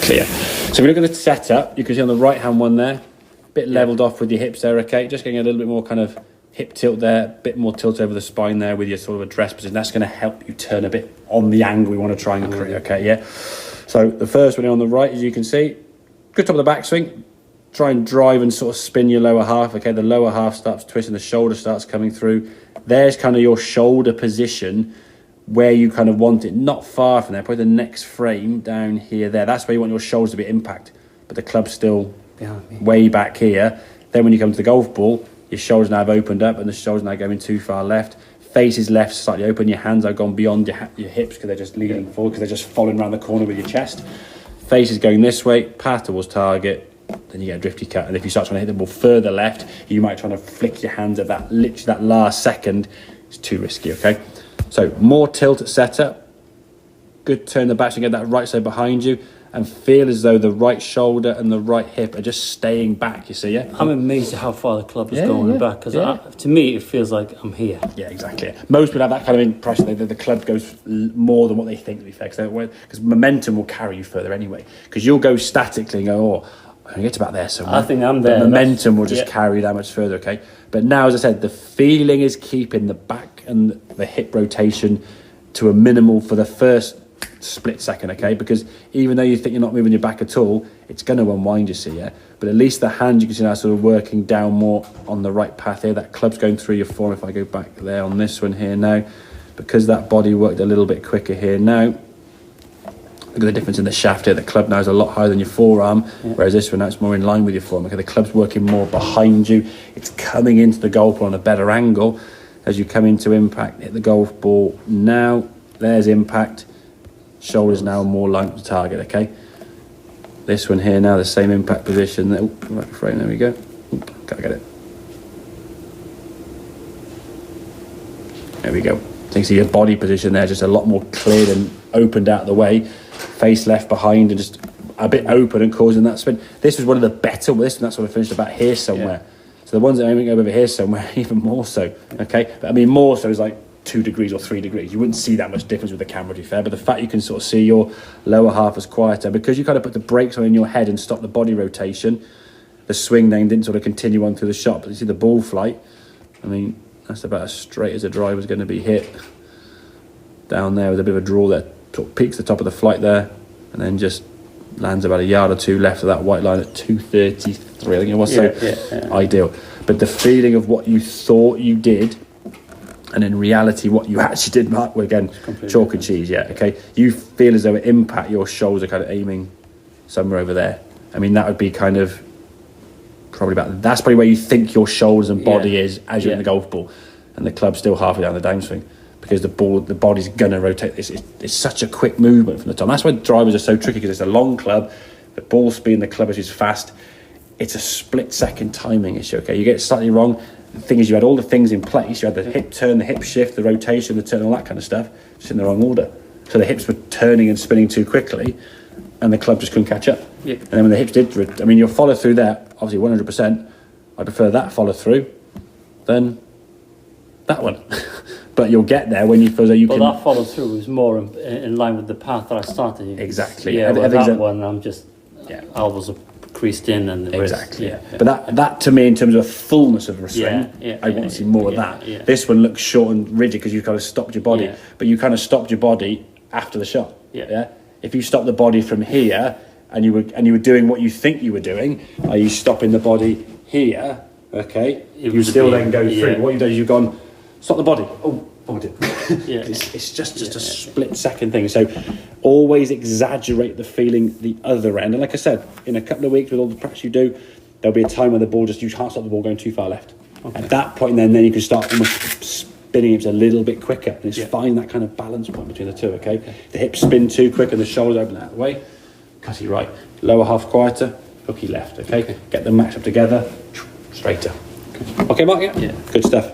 Exactly, yeah. So if you look at the setup, you can see on the right-hand one there, a bit levelled off with your hips there, okay? Just getting a little bit more kind of hip tilt there, a bit more tilt over the spine there with your sort of address position. That's going to help you turn a bit on the angle we want to try and create, okay, yeah? So the first one on the right, as you can see, good top of the backswing. Try and drive and sort of spin your lower half, okay? The lower half starts twisting, the shoulder starts coming through. There's kind of your shoulder position where you kind of want it, not far from there, probably the next frame down here, there. That's where you want your shoulders to be impact, but the club's still way back here. Then when you come to the golf ball, your shoulders now have opened up and the shoulders now going too far left. Face is left, slightly open. Your hands have gone beyond your hips because they're just leaning forward, because they're just following around the corner with your chest. Face is going this way, path towards target. Then you get a drifty cut, and if you start trying to hit the ball further left, you might try to flick your hands at that, literally that last second. It's too risky, okay? So more tilt at setup, good turn the back to get that right side behind you, and feel as though the right shoulder and the right hip are just staying back, you see, yeah? I'm amazed at how far the club is going back, because to me it feels like I'm here. Yeah, exactly. Most people have that kind of impression that the club goes more than what they think, to be fair, because momentum will carry you further anyway, because you'll go statically and go, oh, I'm going to get to about there somewhere. I think I'm there. The momentum will just carry that much further, okay? But now, as I said, the feeling is keeping the back and the hip rotation to a minimal for the first split second, okay? Because even though you think you're not moving your back at all, it's going to unwind, you see, yeah? But at least the hand, you can see now sort of working down more on the right path here. That club's going through your form. If I go back there on this one here now, because that body worked a little bit quicker here now, look at the difference in the shaft here. The club now is a lot higher than your forearm, whereas this one now it's more in line with your forearm. Okay, the club's working more behind you. It's coming into the golf ball on a better angle as you come into impact. Hit the golf ball now. There's impact. Shoulders now more line to target, okay? This one here now, the same impact position. Right frame, there we go. Gotta get it. There we go. So you can see your body position there, just a lot more cleared and opened out of the way. Face left behind and just a bit open and causing that spin. This was one of the better, this one that sort of finished about here somewhere. So the ones that are aiming over here somewhere, even more so, okay? But I mean, more so is like 2 degrees or 3 degrees. You wouldn't see that much difference with the camera, to be fair, but the fact you can sort of see your lower half is quieter, because you kind of put the brakes on in your head and stop the body rotation, the swing then didn't sort of continue on through the shot. But you see the ball flight, I mean, that's about as straight as a drive is going to be hit. Down there with a bit of a draw there, sort of peaks the top of the flight there, and then just lands about a yard or two left of that white line at 233. I think it was ideal. But the feeling of what you thought you did, and in reality what you actually did, Mark, were again chalk and cheese. Okay, you feel as though it impact your shoulders are kind of aiming somewhere over there. I mean, that would be kind of that's probably where you think your shoulders and body is as you're in the golf ball, and the club's still halfway down the downswing, because the body's gonna rotate. It's such a quick movement from the top. That's why drivers are so tricky, because it's a long club, the ball speed and the club is fast. It's a split second timing issue. Okay, you get it slightly wrong. The thing is, you had all the things in place. You had the hip turn, the hip shift, the rotation, the turn, all that kind of stuff, just in the wrong order. So the hips were turning and spinning too quickly, and the club just couldn't catch up. And then when the hips did, I mean, you'll follow through there, obviously 100%. I prefer that follow through than that one. But you'll get there when you feel that you can. Well, that follow through is more in line with the path that I started. Exactly. Yeah, with that one, I'm just elbows are creased in and the wrist. But that to me, in terms of fullness of restraint, I want to see more of that. This one looks short and rigid because you kind of stopped your body, but you kind of stopped your body after the shot. If you stop the body from here and you were doing what you think you were doing, are you stopping the body here? Okay, you still then go through. What you've done is you've gone stop the body. Oh, I did. It's just a split second thing. So always exaggerate the feeling the other end. And like I said, in a couple of weeks with all the practice you do, there'll be a time when you can't stop the ball going too far left. At that point, then you can start almost spinning hips a little bit quicker, and it's finding that kind of balance point between the two. Okay, the hips spin too quick and the shoulders open that way. Cutty right, lower half quieter, hooky left. Okay, get them matched up together, straighter. Okay, Mark. Yeah, good stuff.